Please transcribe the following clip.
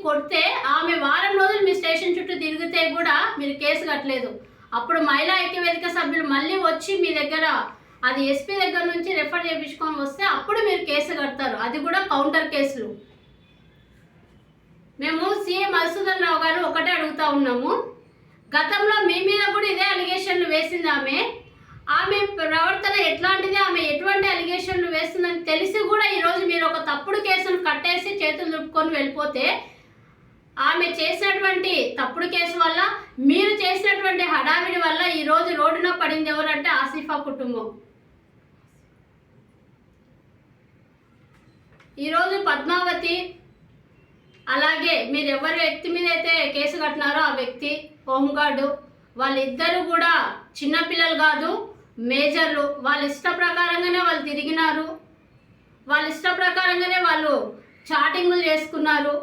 కొడితే ఆమె వారం రోజులు మీ స్టేషన్ చుట్టూ తిరిగితే కూడా మీరు కేసు కట్టలేదు. అప్పుడు మహిళా ఐక్యవేదిక సభ్యులు మళ్ళీ వచ్చి మీ దగ్గర అది ఎస్పీ దగ్గర నుంచి రెఫర్ చేయించుకొని వస్తే అప్పుడు మీరు కేసు కడతారు. అది కూడా కౌంటర్ కేసులు. మేము సీఎం మధుసూదన్ రావు గారు ఒకటే అడుగుతా ఉన్నాము, గతంలో మీ మీద కూడా ఇదే అలిగేషన్లు వేసింది ఆమె ప్రవర్తన ఎట్లాంటిది, ఆమె ఎటువంటి అలిగేషన్లు వేస్తుందని తెలిసి కూడా ఈరోజు మీరు ఒక తప్పుడు కేసును కట్టేసి చేతులు దుప్పుకొని వెళ్ళిపోతే, ఆమె చేసినటువంటి తప్పుడు కేసు వల్ల, మీరు చేసినటువంటి హడావిడి వల్ల ఈరోజు రోడ్డున పడింది ఎవరంటే ఆసిఫా కుటుంబం. ఈరోజు పద్మావతి అలాగే మీరు ఎవరి వ్యక్తి మీద అయితే కేసు కట్టినారో ఆ వ్యక్తి హోంగార్డు, వాళ్ళిద్దరూ కూడా చిన్నపిల్లలు కాదు, మేజర్లు. వాళ్ళ ఇష్ట ప్రకారంగానే వాళ్ళు తిరిగినారు, వాళ్ళ ఇష్ట ప్రకారంగానే వాళ్ళు చాటింగులు చేసుకున్నారు.